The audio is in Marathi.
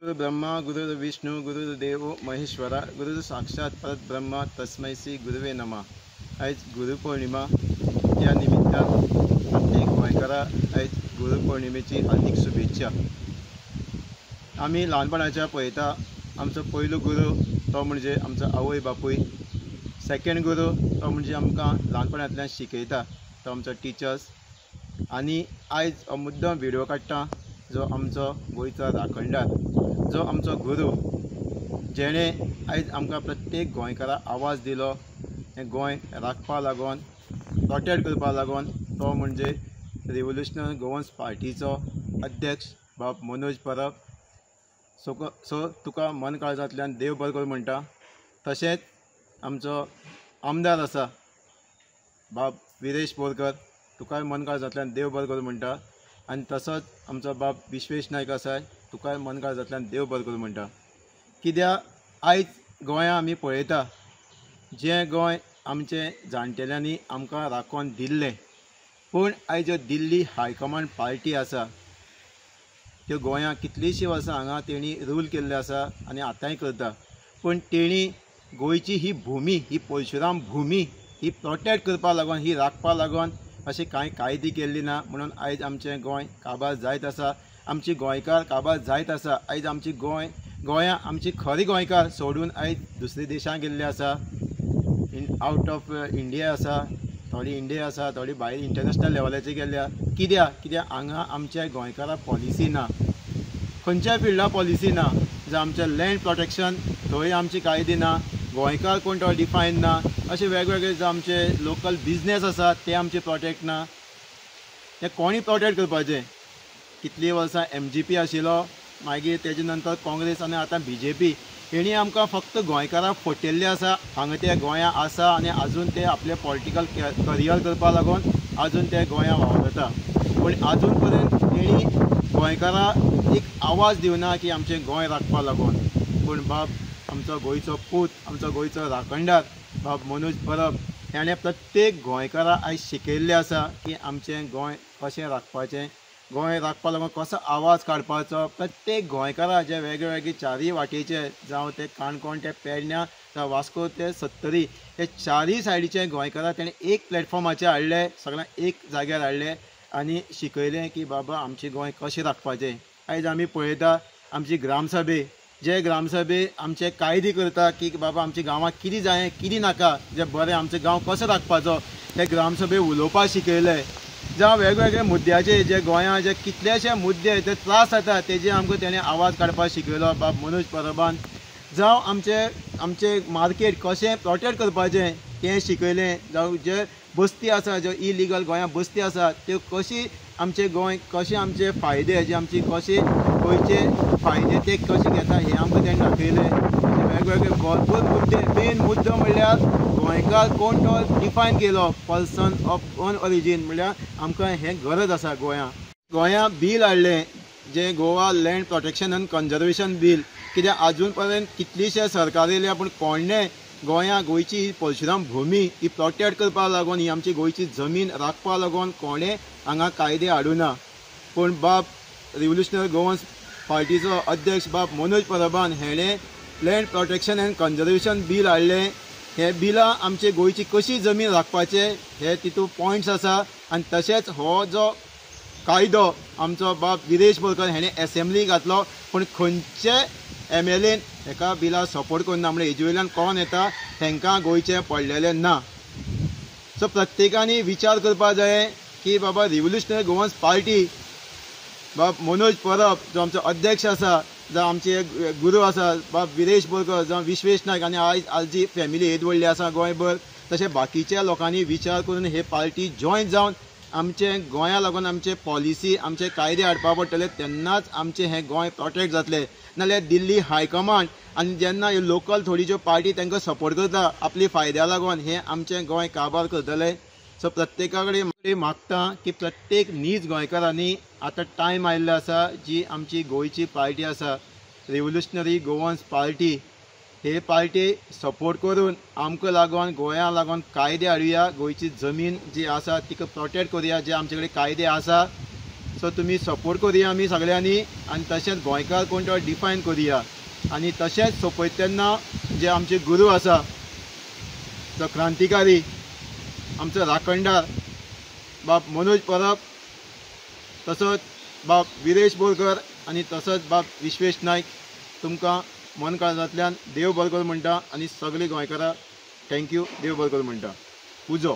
गुरु ब्रह्मा गुरु विष्णु गुरुदेव महेश्वरा गुरु साक्षात परब्रह्म तस्मै श्री गुरुवे नमः। आयज गुरुपौर्णिमा या निमित्तान प्रत्येक गोंयकारा आयज गुरुपौर्णिमेची हार्दिक शुभेच्छा। आमी ल्हानपणाच्या पळयता आमचो पयलो गुरू तो म्हणजे आमचो आवय बापूय। सेकंड गुरू तो म्हणजे आमकां ल्हानपणांतल्यान शिकयता तो आमचो टिचर्स। आनी आयज हो मुद्दम व्हिडिओ काडटा जो आमचो गोंयचो राखणदार, जो आमचो गुरू, जेणे आयज आमकां प्रत्येक गोंयकारा आवाज दिलो हें गोंय राखपा लागून, प्रोटेक्ट करपा लागून। तो म्हणजे रिव्होल्युशनरी गोवन्स पार्टीचो अध्यक्ष बाब मनोज परब। सो तुका मन काळजांतल्यान देव बरें करूं म्हणटा। तशेंच आमचो आमदार आसा बाब विरेश बोरकर, तुकाय मन काळजांतल्यान देव बरें करूं म्हणटा। आनी तसोच आमचो बाब विश्वेश नायक आसा, तुकाय मन काळजांतल्यान देव बरें करूं म्हणटा। कित्याक आयज गोंया आमी पळयता जें गोंय आमचे जाणटेल्यांनी आमकां राखोन दिल्लें, पूण आयज ज्यो दिल्ली हायकमांड पार्टी आसा त्यो गोंया कितलींशीं वर्सां हांगा तेणी रूल केल्ले आसा आनी आतांय करता, पूण तेणी गोंयची ही भुमी, ही परशुराम भुमी ही प्रोटेक्ट करपा लागून, ही राखपा लागून अशी कांय कायदे केल्ली ना। म्हणून आयज आमचें गोंय काबार जायत आसा, आमची गोंयकार काबार जायत आसा। आयज आमची गोंया आमची खरी गोंयकार सोडून आयज दुसऱ्या देशांत गेल्ले आसा, आउट ऑफ इंडिया आसा, थोडी इंडिया आसा, थोडी भायर इंटरनॅशनल लेवलाचेर गेल्या। कित्याक हांगा आमच्या गोंयकारां पॉलिसी ना, खंयच्याय फिल्डा पॉलिसी ना। जर आमचें लँड प्रोटेक्शन थंय आमची कायदे ना, गोंयकार कोण तो डिफायन ना। अशे वेगवेगळे जे आमचे लोकल बिजनेस आसा ते आमचे प्रोटेक्ट ना। हे कोणी प्रोटेक्ट करपाचें? कितलीं वर्सां MGP आशिल्लो, मागीर तेजे नंतर काँग्रेस आनी आतां BJP, हेणी आमकां फक्त गोंयकारांक फटयल्ले आसा। हांगा ते गोंया आसा आनी आजून ते आपले पॉलिटिकल करियर करपा लागून आजून ते गोंया वावरता, पूण आजून पर्यंत तेणी गोंयकारांक एक आवाज दिवना की आमचें गोंय राखपा लागून। पूण बाब आमचो गोंयचो पूत, आमचो गोंयचो राखणदार बाब मनोज परब हेणें प्रत्येक गोंयकाराक आयज शिकयल्लें आसा की आमचें गोंय कशें राखपाचें, गोंय राखपा लागून कसो आवाज काडपाचो। प्रत्येक गोंयकारा जे वेगवेगळे चारय वाटेचे, जावं ते काणकोण ते पेडण्यां, जावं वास्को ते सत्तरी, हे चारय सायडीचे गोंयकारा तेणें एक प्लॅटफॉर्माचेर हाडले, सगळ्यांक एक जाग्यार हाडले आनी शिकयलें की बाबा आमचें गोंय कशें राखपाचें। आयज आमी पळयता आमची ग्रामसभे, जे ग्रामसभे आमचे कायदे करता की बाबा आमच्या गांवांत कितें जाय कितें नाका, जे बरें आमचो गांव कसो राखपाचो ते ग्रामसभे उलोवपाक शिकयले। जावं वेगवेगळे मुद्द्याचे जे गोंयांत जे कितलेशे मुद्दे ते त्रास जाता तेजे आमकां तेणें आवाज काडपाक शिकयलो बाब मनोज परबान। जावं आमचे मार्केट कशें प्रोटेक्ट करपाचें तें शिकयलें। जावं जे बस्ती आसा, ज्यो इलिगल गोंयांत बस्ती आसा त्यो कशी आमचे गोंय, कशे आमचे फायदे, जे आमचे कशे गोंयचे फायदे ते कशे घेता हें आमकां तेणें दाखयलें। वेगवेगळे भरपूर मुद्दे, मेन मुद्दो म्हणल्यार गोंयकार कोण तो डिफायन केलो, पर्सन ऑफ ओन ओरिजीन, म्हणल्यार आमकां हें गरज आसा। गोंया बील हाडलें जें Goa land protection and conservation bill. कित्याक आजून पर्यंत कितलीशे सरकार येयल्या पूण कोणें गोंयची ही परशुराम भुमी ही प्रोटेक्ट करपा लागून, ही आमची गोंयची जमीन राखपा लागून कोणें हांगा कायदे हाडूना। पूण बाब रिव्होल्युशनरी गोवन्स पार्टीचो अध्यक्ष बाब मनोज परबान हेणें land protection and conservation bill हाडलें। हे बिला आमचे गोंयची कशी जमीन राखपाचें हे तितून पॉयंट्स आसा। आनी तशेंच हो जो कायदो आमचो बाब विरेश बोरकर हेणें असेंब्लीक घातलो, पूण खंयचे MLAन हेका बिला सपोर्ट करना, म्हणजे हेजे वयल्यान कोण येता तांकां गोंयचें पडलेलें ना। सो प्रत्येकानी विचार करपा जाय की बाबा रिव्होल्युशनरी गोवन्स पार्टी बाब मनोज परब जो आमचो अध्यक्ष आसा, जावं आमचे गुरू आसा बाब विरेश बोरकर, जावं विश्वेश नायक, आनी आयजी फॅमिली येद व्हडली आसा गोंयभर, तशें बाकीच्या लोकांनी विचार करून हे पार्टी जॉयन जावन आमचे गोंया लागून आमचे पॉलिसी, आमचे कायदे हाडपा पडटले, तेन्नाच आमचें हें गोंय प्रोटेक्ट जातलें। नाजाल्यार दिल्ली हायकमांड आनी जेन्ना ह्यो लोकल थोडी ज्यो पार्टी तांकां सपोर्ट करता आपली फायद्या लागून, हें आमचें गोंय काबार करतले। सो प्रत्येका कडेन मागता की प्रत्येक नीज गोंयकारांनी आतां टायम आयिल्लो आसा, जी आमची गोंयची पार्टी आसा रिव्होल्युशनरी गोवन्स पार्टी, हे पार्टी सपोर्ट करून आमकां लागून गोंया लागून कायदे हाडुया, गोंयची जमीन जी आसा तिका प्रोटेक्ट करुया, जे आमचे कडेन कायदे आसा। सो तुमी सपोर्ट करुया आमी सगळ्यांनी आनी तशेंच गोंयकार कोण तो डिफायन करुया आनी तशेंच सोंपयता तेन्ना जे आमचे गुरू आसा जो क्रांतिकारी आमचो राखणदार बाब मनोज परब तसोच बाब विरेश बोरकर आनी तसोच बाब विश्वेश नायक तुमकां मन काळजांतल्यान देव बरें करूं म्हणटा आनी सगळीं गोंयकारां थँक्यू देव बरें करूं म्हणटा उजो